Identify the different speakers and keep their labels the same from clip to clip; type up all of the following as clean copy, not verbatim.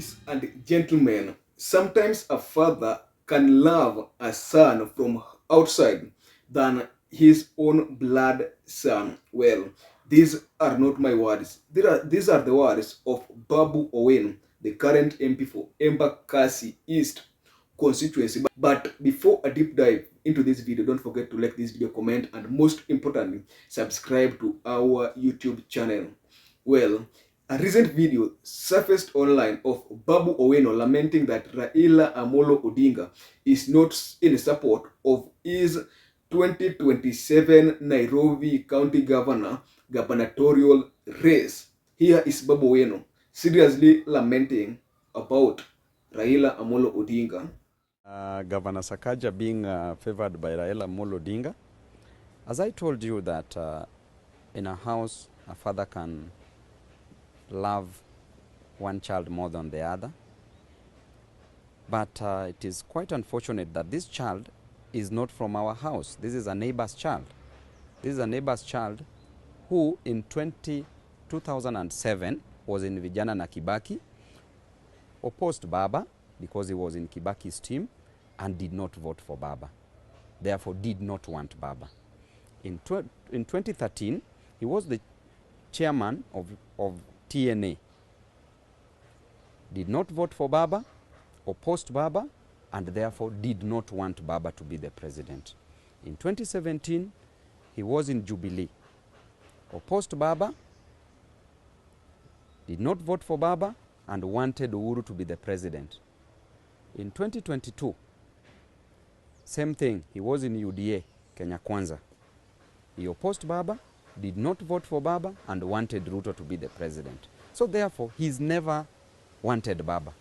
Speaker 1: Ladies and gentlemen, sometimes a father can love a son from outside than his own blood son. Well, these are not my words. These are the words of Babu Owino, the current MP for Embakasi East constituency. But before a deep dive into this video, don't forget to like this video, comment, and most importantly, subscribe to our YouTube channel. Well, a recent video surfaced online of Babu Owino lamenting that Raila Amolo Odinga is not in support of his 2027 Nairobi County gubernatorial race. Here is Babu Owino seriously lamenting about Raila Amolo Odinga.
Speaker 2: Governor Sakaja being favored by Raila Amolo Odinga. As I told you that in a house, a father can love one child more than the other. But it is quite unfortunate that this child is not from our house. This is a neighbor's child. This is a neighbor's child who in 2007 was in Vijana na Kibaki, opposed Baba because he was in Kibaki's team and did not vote for Baba. Therefore did not want Baba. In 2013, he was the chairman of TNA, did not vote for Baba, opposed Baba, and therefore did not want Baba to be the president. In 2017, he was in Jubilee, opposed Baba, did not vote for Baba, and wanted Uhuru to be the president. In 2022, same thing, he was in UDA, Kenya Kwanza. He opposed Baba, did not vote for Baba, and wanted Ruto to be the president. So therefore, he's never wanted Baba.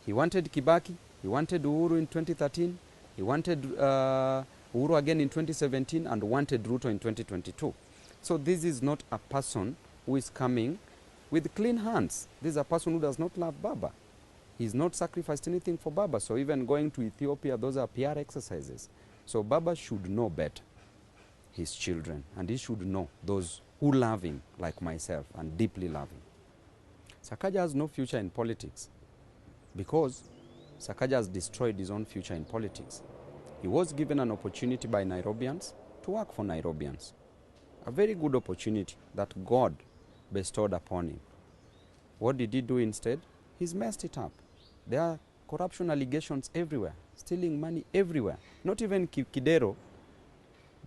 Speaker 2: He wanted Kibaki, he wanted Uhuru in 2013, he wanted Uhuru again in 2017, and wanted Ruto in 2022. So this is not a person who is coming with clean hands. This is a person who does not love Baba. He's not sacrificed anything for Baba. So even going to Ethiopia, those are PR exercises. So Baba should know better his children, and he should know those who love him like myself and deeply love him. Sakaja has no future in politics because Sakaja has destroyed his own future in politics. He was given an opportunity by Nairobians to work for Nairobians. A very good opportunity that God bestowed upon him. What did he do instead? He's messed it up. There are corruption allegations everywhere, stealing money everywhere. Not even Kidero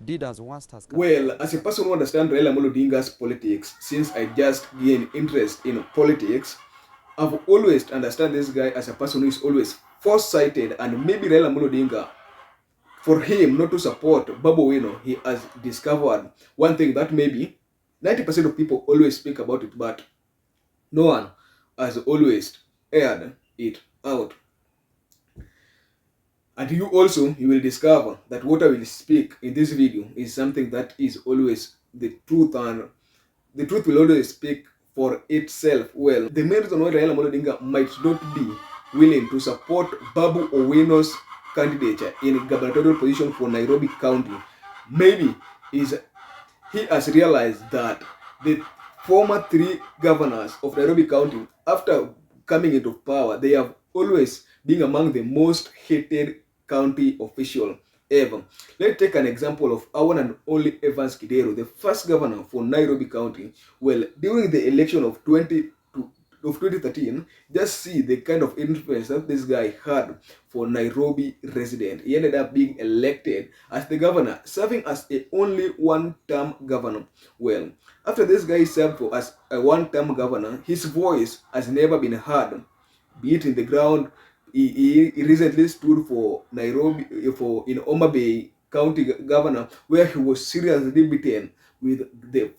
Speaker 2: did as worst as...
Speaker 1: Well, as a person who understands Raila Amolo Odinga's politics, since I just gained interest in politics, I've always understand this guy as a person who is always foresighted, and maybe Raila Amolo Odinga, for him not to support Babu Owino, he has discovered one thing that maybe 90% of people always speak about it, but no one has always aired it out. And you will discover that what I will speak in this video is something that is always the truth, and the truth will always speak for itself. Well, the main reason why Raila Amolo Odinga might not be willing to support Babu Owino's candidature in gubernatorial position for Nairobi County maybe is he has realized that the former 3 governors of Nairobi County, after coming into power, they have always been among the most hated county official ever. Let's take an example of our one and only Evans Kidero, the first governor for Nairobi County. Well, during the election of 2013, just see the kind of influence that this guy had for Nairobi resident. He ended up being elected as the governor, serving as a only one-term governor. Well, after this guy served for as a one-term governor, his voice has never been heard, be it in the ground. He recently stood for Nairobi, in Homa Bay County governor, where he was seriously beaten with the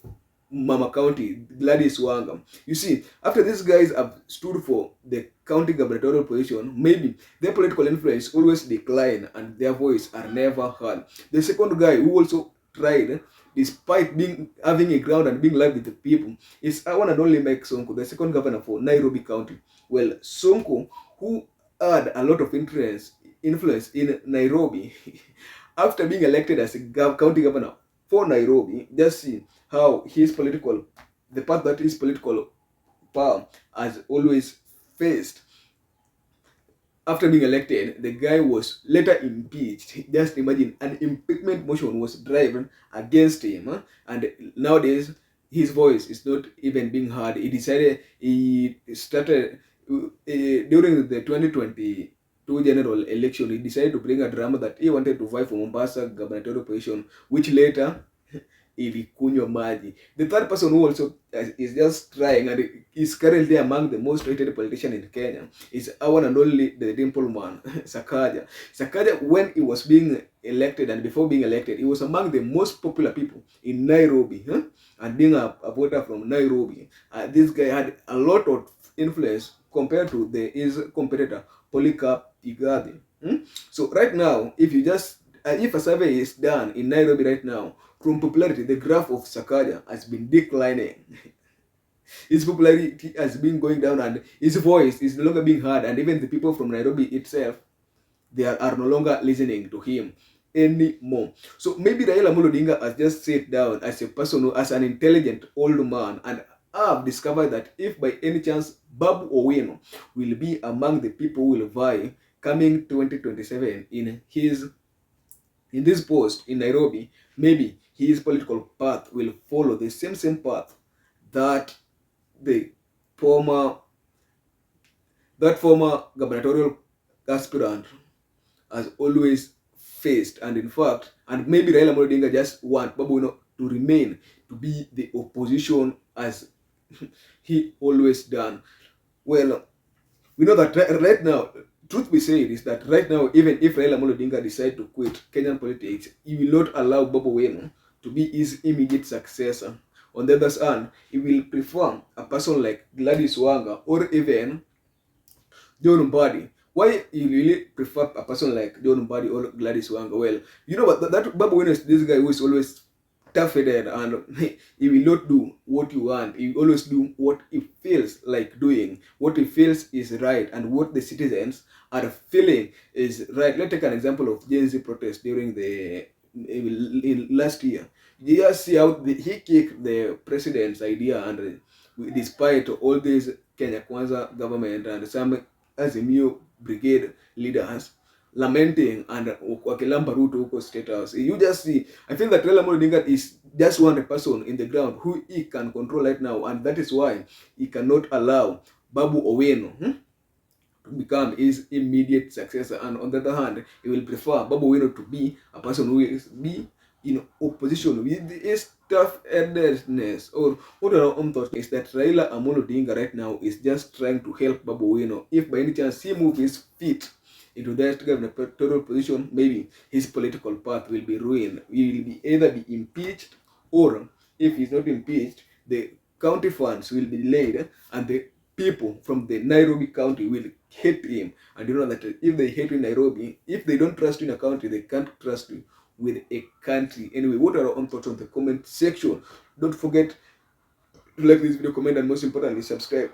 Speaker 1: Mama County, Gladys Wanga. You see, after these guys have stood for the county gubernatorial position, maybe their political influence always decline and their voice are never heard. The second guy who also tried, despite having a ground and being loved with the people, is our one and only Mike Sonko, the second governor for Nairobi County. Well, Sonko, who had a lot of influence in Nairobi, after being elected as a county governor for Nairobi, just see how the path that his political power has always faced. after being elected, the guy was later impeached. Just imagine, an impeachment motion was driven against him, and nowadays his voice is not even being heard. He started during the 2022 general election. He decided to bring a drama that he wanted to vie for Mombasa gubernatorial position, which later ilikunywa maji. The third person who also is just trying and is currently among the most rated politician in Kenya is our one and only the dimple man, Sakaja. Sakaja, when he was being elected and before being elected, he was among the most popular people in Nairobi, and being a voter from Nairobi. This guy had a lot of influence compared to his competitor, Polycarp Igathe. So right now, if a survey is done in Nairobi right now, from popularity, the graph of Sakaja has been declining. His popularity has been going down, and his voice is no longer being heard, and even the people from Nairobi itself, they are no longer listening to him anymore. So maybe Raila Amolo Odinga has just sat down as a person, as an intelligent old man, and have discovered that if by any chance Babu Owino will be among the people who will vie coming 2027 in this post in Nairobi, maybe his political path will follow the same path that the former gubernatorial aspirant has always faced. And in fact, and maybe Raila Amolo Odinga just want Babu Owino to remain to be the opposition as he always done. Well, we know that right now, truth be said is that right now, even if Raila Amolo Odinga decide to quit Kenyan politics, he will not allow Babu Owino to be his immediate successor. On the other hand, he will prefer a person like Gladys Wanga or even John Mbadi. Why you really prefer a person like John Mbadi or Gladys Wanga? Well, you know what, that Babu Owino is this guy who is always tough-headed, and he will not do what you want. He will always do what he feels like doing, what he feels is right, and what the citizens are feeling is right. Let's take an example of Gen Z protest during in last year. You just see how he kicked the president's idea, and despite all these Kenya Kwanza government and some Azimio brigade leaders lamenting and wakilamba Ruto huko State House, you just see, I feel that Raila Amolo Odinga is just one person in the ground who he can control right now, and that is why he cannot allow Babu Owino to become his immediate successor. And on the other hand, he will prefer Babu Owino to be a person who is be in opposition with his tough-headedness. Or what our own thought is that Raila Amolo Odinga right now is just trying to help Babu Owino. If by any chance he moves his feet into that gubernatorial position, maybe his political path will be ruined. He will either be impeached, or if he's not impeached, the county funds will be delayed, and the people from the Nairobi county will hate him. And you know that if they hate you in Nairobi, if they don't trust you in a country, they can't trust you with a country. Anyway, what are your own thoughts on the comment section? Don't forget to like this video, comment, and most importantly, subscribe.